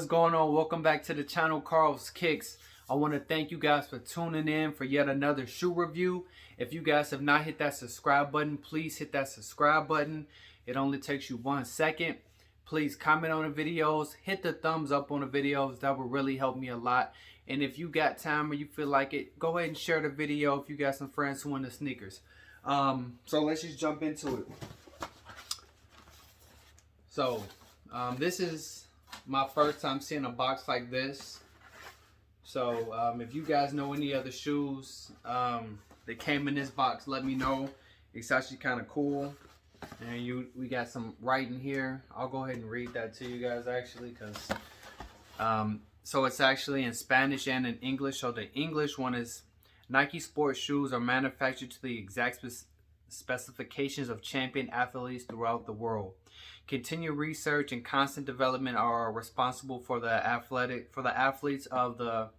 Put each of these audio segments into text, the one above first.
what's going on? Welcome back to the channel, Carl's Kicks. I want to thank you guys for tuning in for yet another shoe review. If you guys have not hit that subscribe button, please hit that subscribe button. It only takes you 1 second. Please comment on the videos, hit the thumbs up on the videos. That will really help me a lot. And if you got time or you feel like it, go ahead and share the video if you got some friends who want the sneakers. So let's just jump into it. So this is my first time seeing a box like this. So if you guys know any other shoes that came in this box, let me know. It's actually kind of cool. And we got some writing here. I'll go ahead and read that to you guys actually, because so it's actually in Spanish and in English. So the English one is: Nike sports shoes are manufactured to the exact specifications of champion athletes throughout the world. Continued research and constant development are responsible for the athletes of the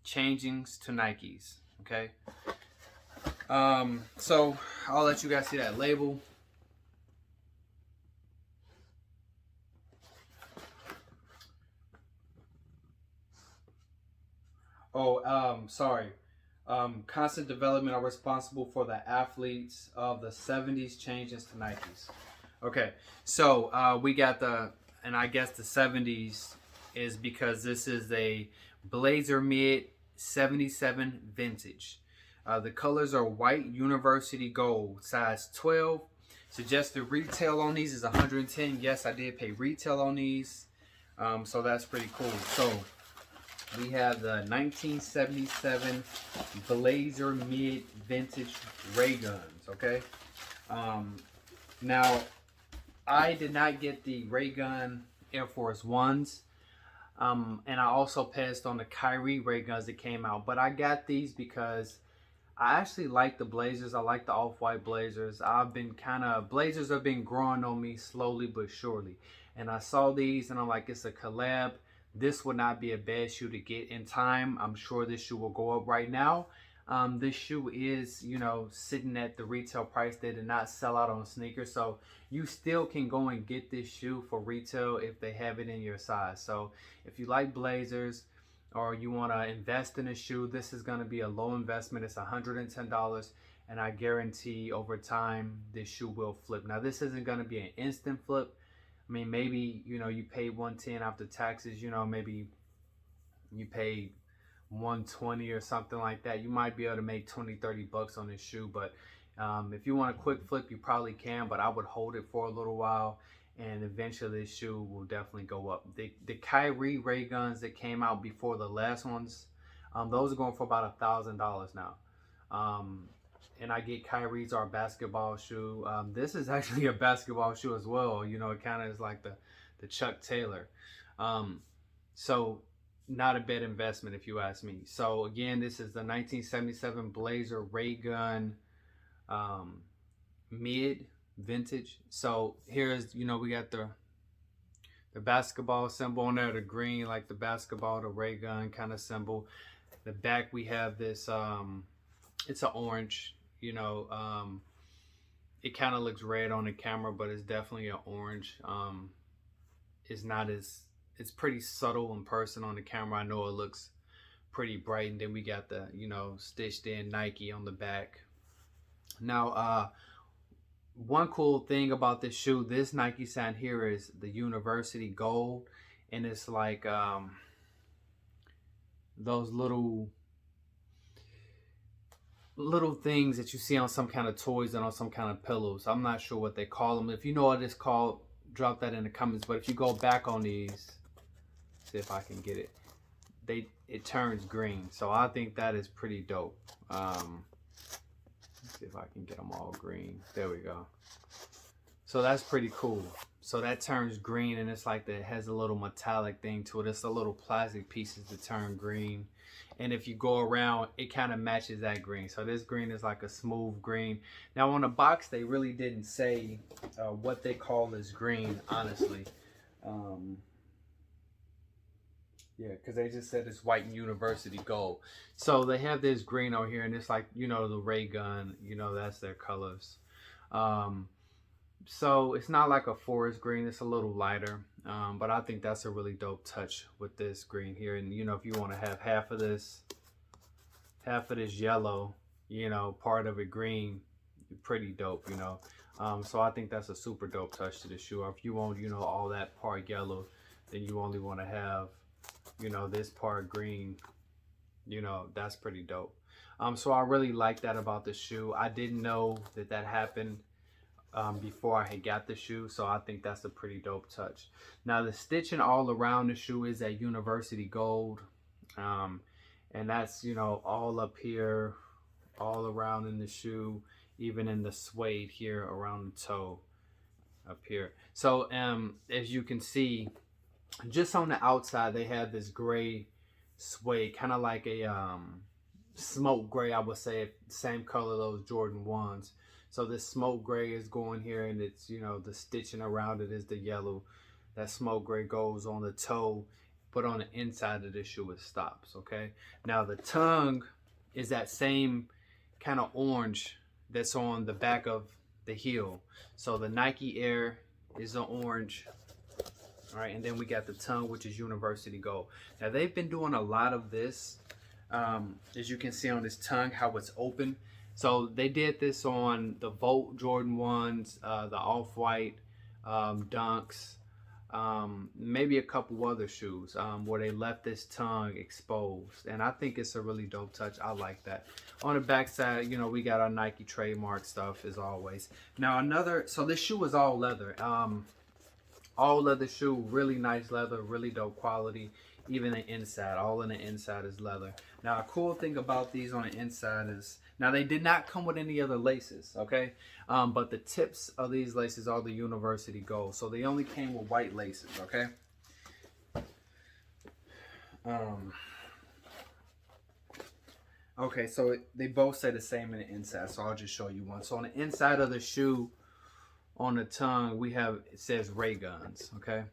changings to Nikes. Okay. So I'll let you guys see that label. Sorry. Constant development are responsible for the athletes of the 70s changes to Nikes. Okay, so we got and I guess the 70s is because this is a Blazer Mid 77 vintage. The colors are white university gold, size 12. Suggested retail on these is 110. Yes, I did pay retail on these, so that's pretty cool. So we have the 1977 Blazer Mid vintage Rayguns. Okay, now I did not get the Raygun Air Force Ones, and I also passed on the Kyrie Rayguns that came out, but I got these because I actually like the Blazers. I like the off-white Blazers. Blazers have been growing on me slowly but surely. And I saw these and I'm like, it's a collab. This would not be a bad shoe to get in time. I'm sure this shoe will go up right now. This shoe is, sitting at the retail price. They did not sell out on sneakers. So you still can go and get this shoe for retail if they have it in your size. So if you like Blazers, or you want to invest in a shoe, this is going to be a low investment. It's $110, and I guarantee over time this shoe will flip. Now this isn't going to be an instant flip. I mean, maybe you paid 110 after taxes, maybe you paid 120 or something like that. You might be able to make 20-30 bucks on this shoe, but if you want a quick flip, you probably can, but I would hold it for a little while, and eventually this shoe will definitely go up. The Kyrie Rayguns that came out before the last ones, those are going for about $1,000 now. And I get Kyrie's our basketball shoe. This is actually a basketball shoe as well. It kind of is like the Chuck Taylor. So not a bad investment if you ask me. So again, this is the 1977 Blazer Raygun Mid vintage. So here's we got the basketball symbol on there, the green, like the basketball, the Raygun kind of symbol. The back we have this it's an orange, it kind of looks red on the camera, but it's definitely an orange. It's pretty subtle in person. On the camera I know it looks pretty bright. And then we got the stitched in Nike on the back. Now one cool thing about this shoe, this Nike sign here is the University Gold, and it's like those little things that you see on some kind of toys and on some kind of pillows. I'm not sure what they call them. If you know what it's called, drop that in the comments. But if you go back on these, see if I can get it, it turns green. So I think that is pretty dope. See if I can get them all green. There we go. So that's pretty cool. So that turns green, and it's like that, it has a little metallic thing to it. It's a little plastic pieces that turn green, and if you go around, it kind of matches that green. So this green is like a smooth green. Now on the box they really didn't say what they call this green, honestly. Yeah, because they just said it's white and university gold. So they have this green over here, and it's like, the Raygun, that's their colors. So it's not like a forest green, it's a little lighter. But I think that's a really dope touch with this green here. And you know, if you want to have half of this yellow, you know, part of it green, pretty dope, you know. So I think that's a super dope touch to the shoe. Or if you want, you know, all that part yellow, then you only want to have, you know, this part green, you know, that's pretty dope. So I really like that about the shoe. I didn't know that that happened before I had got the shoe, so I think that's a pretty dope touch. Now the stitching all around the shoe is that university gold, um, and that's, you know, all up here, all around in the shoe, even in the suede here around the toe up here. So as you can see, just on the outside they have this gray suede, kind of like a smoke gray, I would say, same color those Jordan 1s. So this smoke gray is going here, and it's, you know, the stitching around it is the yellow. That smoke gray goes on the toe, but on the inside of the shoe it stops, okay? Now the tongue is that same kind of orange that's on the back of the heel. So the Nike Air is the orange, all right, and then we got the tongue, which is university gold. Now they've been doing a lot of this, as you can see on this tongue, how it's open. So they did this on the Volt Jordan 1s, the Off-White, Dunks, maybe a couple other shoes, where they left this tongue exposed. And I think it's a really dope touch. I like that. On the back side, you know, we got our Nike trademark stuff as always. Now so this shoe is all leather. All leather shoe, really nice leather, really dope quality. Even the inside, all in the inside is leather. Now a cool thing about these on the inside is, now they did not come with any other laces, okay? But the tips of these laces are the university gold. So they only came with white laces, okay? Okay, so they both say the same in the inside, so I'll just show you one. So on the inside of the shoe, on the tongue, it says Rayguns, okay?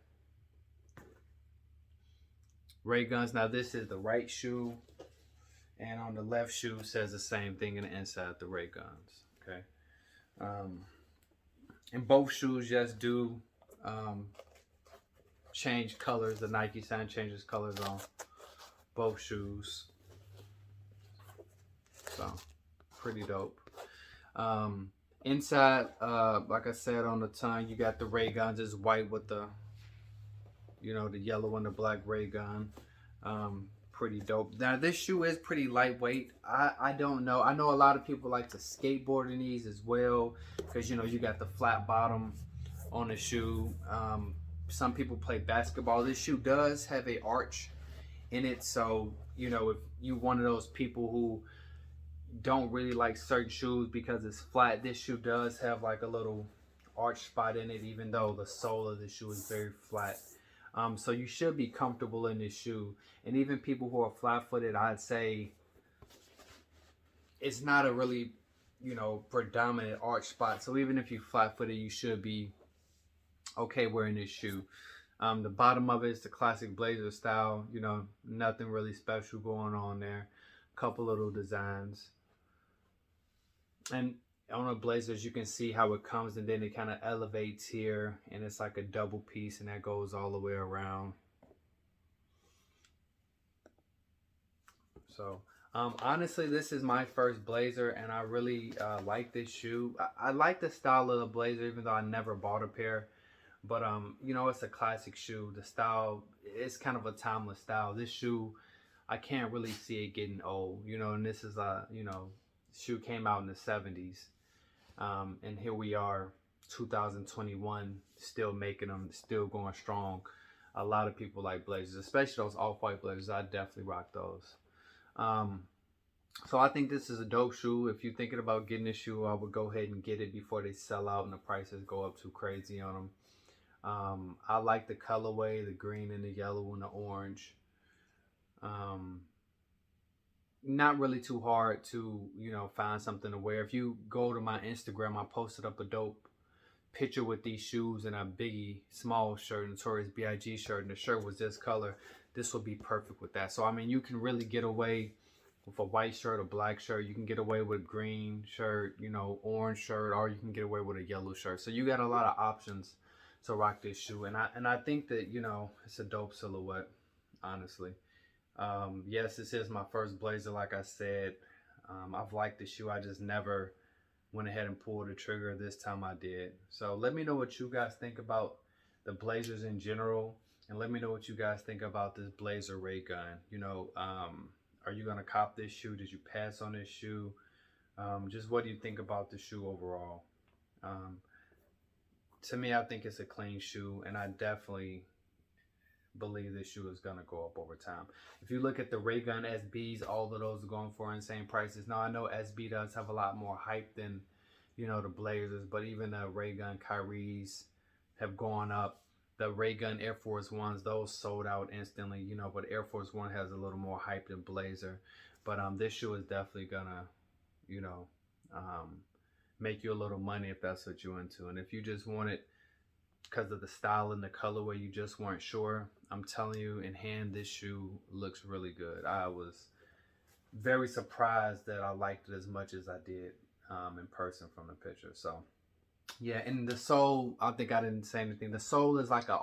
Rayguns. Now this is the right shoe, and on the left shoe says the same thing in the inside, the Rayguns, okay? And both shoes just do change colors. The Nike sign changes colors on both shoes, so pretty dope. Inside, like I said, on the tongue, you got the Rayguns. It's white with the, you know, the yellow and the black Raygun. Pretty dope. Now this shoe is pretty lightweight. I don't know. I know a lot of people like to skateboard in these as well, because, you know, you got the flat bottom on the shoe. Some people play basketball. This shoe does have a arch in it, so, you know, if you're one of those people who don't really like certain shoes because it's flat, this shoe does have like a little arch spot in it, even though the sole of the shoe is very flat. So you should be comfortable in this shoe. And even people who are flat-footed, I'd say it's not a really, you know, predominant arch spot. So even if you're flat-footed, you should be okay wearing this shoe. The bottom of it is the classic blazer style. You know, nothing really special going on there. Couple little designs. And on the blazers, you can see how it comes, and then it kind of elevates here, and it's like a double piece, and that goes all the way around. So honestly, this is my first blazer, and I really like this shoe. I like the style of the blazer, even though I never bought a pair. But you know, it's a classic shoe. The style, it's kind of a timeless style. This shoe, I can't really see it getting old, you know. And this is you know, shoe came out in the 70s, and here we are, 2021, still making them, still going strong. A lot of people like blazers, especially those off-white blazers. I definitely rock those. So I think this is a dope shoe. If you're thinking about getting this shoe, I would go ahead and get it before they sell out and the prices go up too crazy on them. I like the colorway, the green and the yellow and the orange. Not really too hard to, you know, find something to wear. If you go to my Instagram, I posted up a dope picture with these shoes and a Biggie Small shirt, Notorious B.I.G. shirt, and the shirt was this color. This would be perfect with that. So I mean, you can really get away with a white shirt or black shirt. You can get away with green shirt, you know, orange shirt, or you can get away with a yellow shirt. So you got a lot of options to rock this shoe, and I think that, you know, it's a dope silhouette, honestly. Yes, this is my first blazer, like I said. I've liked the shoe. I just never went ahead and pulled the trigger. This time I did. So let me know what you guys think about the blazers in general, and let me know what you guys think about this blazer Raygun. You know, are you gonna cop this shoe? Did you pass on this shoe? Just what do you think about the shoe overall? Um, to me, I think it's a clean shoe, and I definitely believe this shoe is going to go up over time. If you look at the Raygun SBs, all of those are going for insane prices. Now, I know SB does have a lot more hype than, you know, the Blazers, but even the Raygun Kyries have gone up. The Raygun Air Force Ones, those sold out instantly, you know, but Air Force One has a little more hype than Blazer. But this shoe is definitely going to, you know, make you a little money if that's what you're into. And if you just want it because of the style and the colorway, you just weren't sure, I'm telling you, in hand, this shoe looks really good. I was very surprised that I liked it as much as I did in person from the picture. So yeah, and the sole, I think I didn't say anything. The sole is like a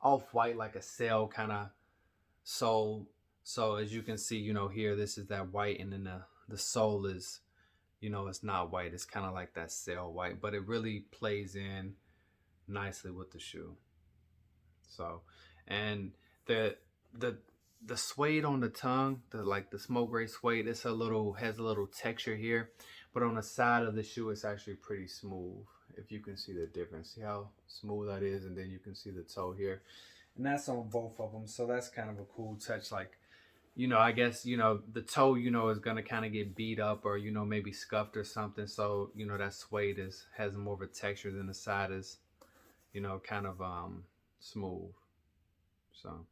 off-white, like a sail kind of sole. So as you can see, you know, here, this is that white, and then the sole is, you know, it's not white. It's kind of like that sail white, but it really plays in nicely with the shoe. So, and the suede on the tongue, the smoke gray suede, has a little texture here, but on the side of the shoe it's actually pretty smooth. If you can see the difference, see how smooth that is, and then you can see the toe here, and that's on both of them. So that's kind of a cool touch. Like, you know, I guess, you know, the toe, you know, is gonna kind of get beat up, or, you know, maybe scuffed or something. So, you know, that suede has more of a texture than the side is, you know, kind of smooth. So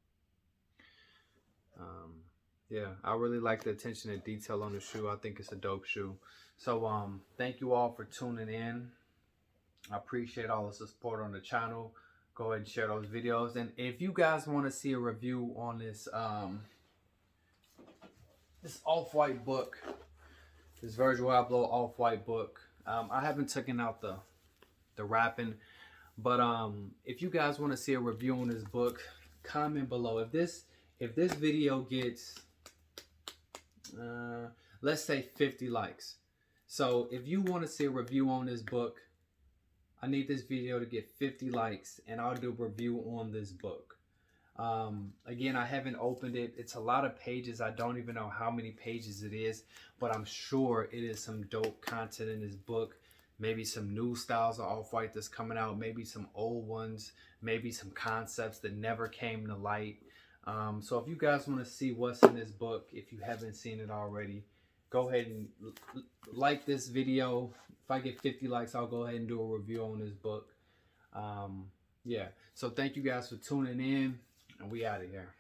yeah, I really like the attention to detail on the shoe. I think it's a dope shoe. So thank you all for tuning in. I appreciate all the support on the channel. Go ahead and share those videos, and if you guys want to see a review on this this off-white book, this Virgil Abloh off-white book, I haven't taken out the wrapping, but if you guys want to see a review on this book, comment below. If this video gets let's say 50 likes, so if you want to see a review on this book, I need this video to get 50 likes, and I'll do a review on this book. Again, I haven't opened it. It's a lot of pages. I don't even know how many pages it is, but I'm sure it is some dope content in this book. Maybe some new styles of off-white that's coming out, maybe some old ones, maybe some concepts that never came to light. So if you guys want to see what's in this book, if you haven't seen it already, go ahead and like this video. If I get 50 likes, I'll go ahead and do a review on this book. Yeah, so thank you guys for tuning in, and we out of here.